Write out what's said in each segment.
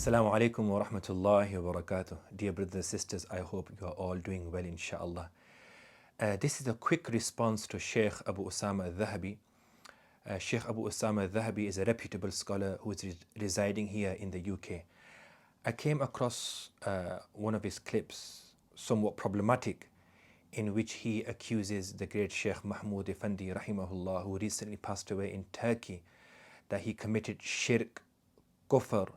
Assalamu alaikum wa rahmatullahi wa barakatuh. Dear brothers and sisters, I hope you are all doing well, inshallah. This is a quick response to Shaykh Abu Usamah At-Thahabi. Shaykh Abu Usamah At-Thahabi is a reputable scholar who is residing here in the UK. I came across one of his clips, somewhat problematic, in which he accuses the great Shaykh Mahmud Effendi, rahimahullah, who recently passed away in Turkey, that he committed shirk, kufr,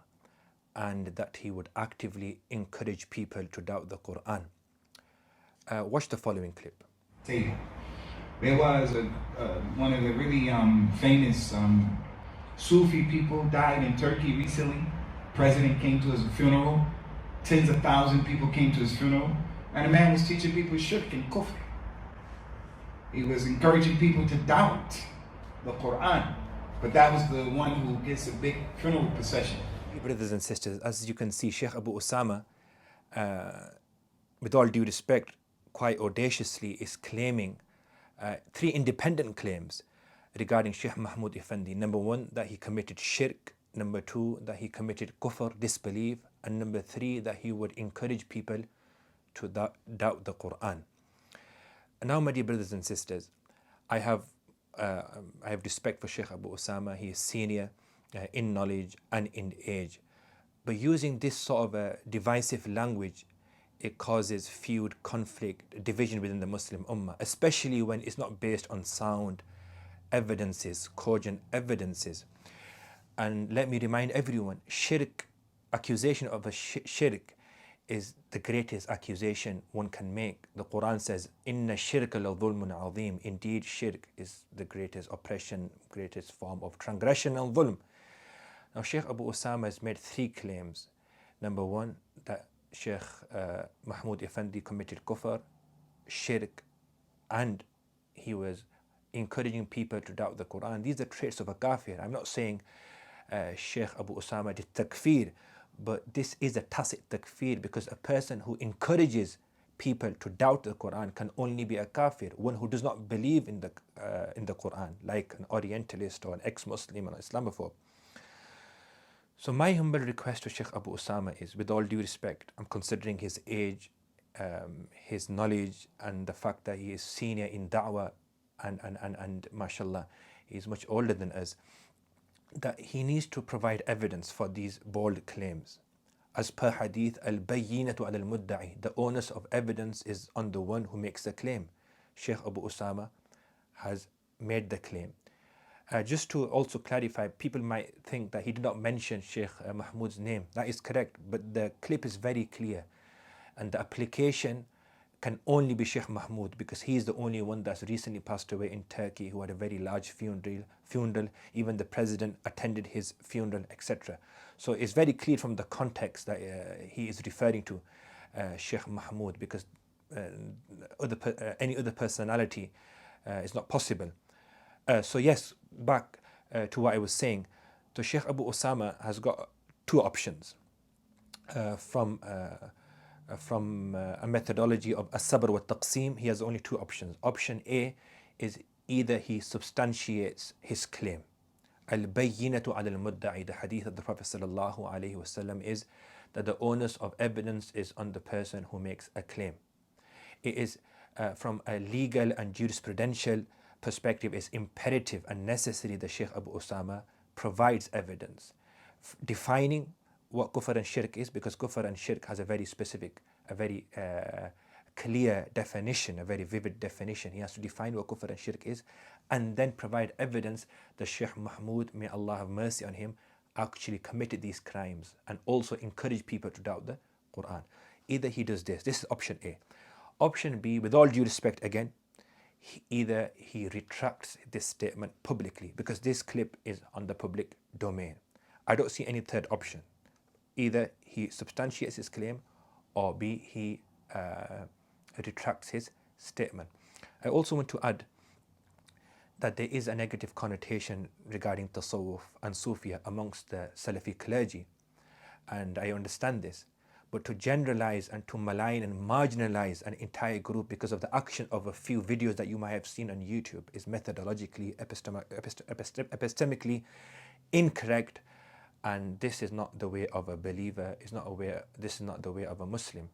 and that he would actively encourage people to doubt the Quran. Watch the following clip. There was one of the really famous Sufi people died in Turkey recently. President came to his funeral. Tens of thousands of people came to his funeral. And the man was teaching people shirk and kufr. He was encouraging people to doubt the Quran. But that was the one who gets a big funeral procession. Brothers and sisters, as you can see, Shaykh Abu Usamah, with all due respect, quite audaciously is claiming three independent claims regarding Shaykh Mahmud Effendi. Number one, that he committed shirk. Number two, that he committed kufr, disbelief. And number three, that he would encourage people to doubt the Quran. And now, my dear brothers and sisters, I have respect for Shaykh Abu Usamah. He is senior in knowledge and in age. But using this sort of a divisive language, it causes feud, conflict, division within the Muslim Ummah, especially when it's not based on sound evidences, cogent evidences. And let me remind everyone, shirk, accusation of a shirk is the greatest accusation one can make. The Quran says, "Inna shirka la dhulmun azim." Indeed, shirk is the greatest oppression, greatest form of transgression and dhulm. Now, Shaykh Abu Usamah has made three claims. Number one, that Shaykh Mahmud Effendi committed kufr, shirk, and he was encouraging people to doubt the Quran. These are traits of a kafir. I'm not saying Shaykh Abu Usamah did takfir, but this is a tacit takfir, because a person who encourages people to doubt the Quran can only be a kafir, one who does not believe in the Quran, like an Orientalist or an ex-Muslim or an Islamophobe. So my humble request to Shaykh Abu Usamah is, with all due respect, I'm considering his age, his knowledge, and the fact that he is senior in da'wah, and mashallah, he is much older than us, that he needs to provide evidence for these bold claims. As per hadith, al-bayyinatu al-mudda'i, the onus of evidence is on the one who makes the claim. Shaykh Abu Usamah has made the claim. Just to also clarify, people might think that he did not mention Shaykh Mahmud's name. That is correct, but the clip is very clear, and the application can only be Shaykh Mahmud, because he is the only one that's recently passed away in Turkey, who had a very large funeral. Even the president attended his funeral, etc. So it's very clear from the context that he is referring to Shaykh Mahmud, because any other personality is not possible. So yes, back to what I was saying. So Shaykh Abu Usamah has got two options from a methodology of as-sabr wa taqsim. He has only two options. Option A is either he substantiates his claim. Al-bayyinatu ala al-mudda'i, the hadith of the Prophet sallallahu alaihi wasallam is that the onus of evidence is on the person who makes a claim. It is from a legal and jurisprudential perspective, is imperative and necessary that Shaykh Abu Usamah provides evidence defining what kufr and shirk is, because kufr and shirk has a very specific, a very clear definition, a very vivid definition. He has to define what kufr and shirk is, and then provide evidence that Shaykh Mahmud, may Allah have mercy on him, actually committed these crimes, and also encourage people to doubt the Quran. Either he does this is option A. Option B, with all due respect again, either he retracts this statement publicly, because this clip is on the public domain. I don't see any third option. Either he substantiates his claim, or B, he retracts his statement. I also want to add that there is a negative connotation regarding tasawwuf and Sufia amongst the Salafi clergy, and I understand this. But to generalize and to malign and marginalize an entire group because of the action of a few videos that you might have seen on YouTube is methodologically, epistemically incorrect, And this is not the way of a believer. This is not the way of a Muslim.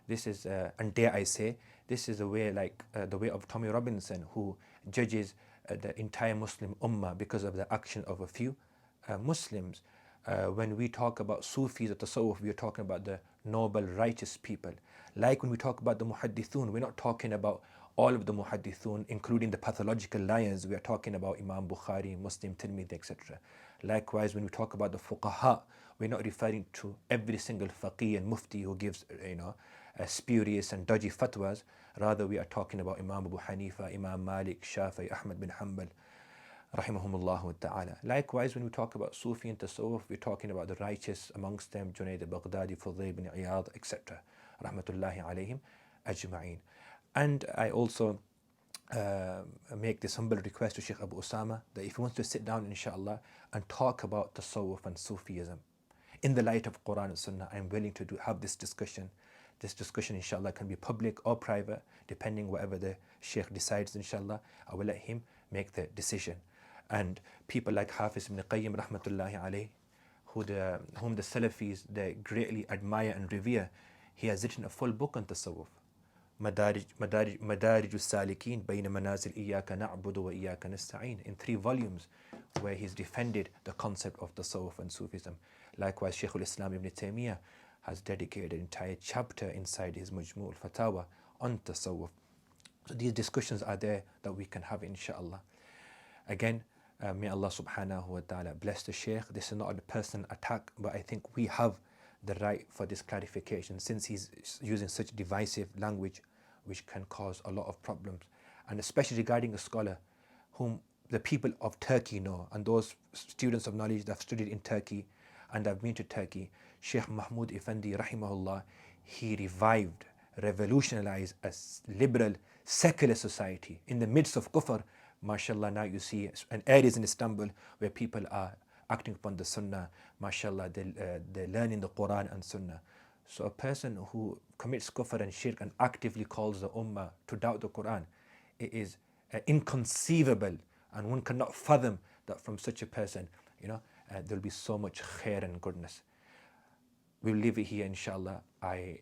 This is, and dare I say, this is the way the way of Tommy Robinson, who judges the entire Muslim ummah because of the action of a few Muslims. When we talk about Sufis or Tasawwuf, we are talking about the noble, righteous people. Like when we talk about the Muhaddithun, we're not talking about all of the Muhaddithun, including the pathological liars. We are talking about Imam Bukhari, Muslim, Tirmidhi, etc. Likewise, when we talk about the Fuqaha, we're not referring to every single faqih and mufti who gives, spurious and dodgy fatwas. Rather, we are talking about Imam Abu Hanifa, Imam Malik, Shafi'i, Ahmad bin Hanbal, rahimahumullah ta'ala. Likewise, when we talk about Sufi and Tasawwuf, we're talking about the righteous amongst them, Junayd al-Baghdadi, Fudayl bin Iyad, etc. Rahmatullahi alayhim ajma'een. And I also make this humble request to Shaykh Abu Usamah that if he wants to sit down, inshallah, and talk about Tasawwuf and Sufism in the light of Quran and Sunnah, I'm willing to have this discussion. This discussion, inshallah, can be public or private, depending whatever the Shaykh decides, inshallah. I will let him make the decision. And people like Hafiz ibn Qayyim, rahmatullahi alayh, whom the Salafis, they greatly admire and revere, he has written a full book on Tasawwuf. Madarij al-Salikin bayna manazil iyyaka na'budu wa iyyaka nasta'in, in 3 volumes, where he's defended the concept of Tasawwuf and Sufism. Likewise, Shaykh al-Islam ibn Taymiyyah has dedicated an entire chapter inside his Majmu' al-Fatawa on Tasawwuf. So these discussions are there that we can have, inshallah. Again, may Allah subhanahu wa ta'ala bless the Shaykh. This is not a personal attack, but I think we have the right for this clarification, since he's using such divisive language which can cause a lot of problems, and especially regarding a scholar whom the people of Turkey know, and those students of knowledge that have studied in Turkey and have been to Turkey. Shaykh Mahmud Effendi rahimahullah, he revived, revolutionized a liberal, secular society in the midst of kufr. MashaAllah, now you see areas in Istanbul where people are acting upon the Sunnah. MashaAllah, they're learning the Quran and Sunnah. So a person who commits kufr and shirk and actively calls the ummah to doubt the Quran, it is inconceivable, and one cannot fathom that from such a person, there'll be so much khair and goodness. We'll leave it here, inshallah. I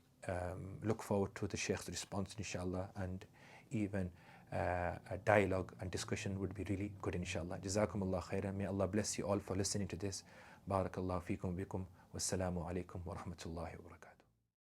look forward to the Shaykh's response, inshallah, and even a dialogue and discussion would be really good, inshallah. Jazakumullah khairan. May Allah bless you all for listening to this. Barakallahu feekum bikum. Wassalamu alaikum wa rahmatullahi wa barakatuh.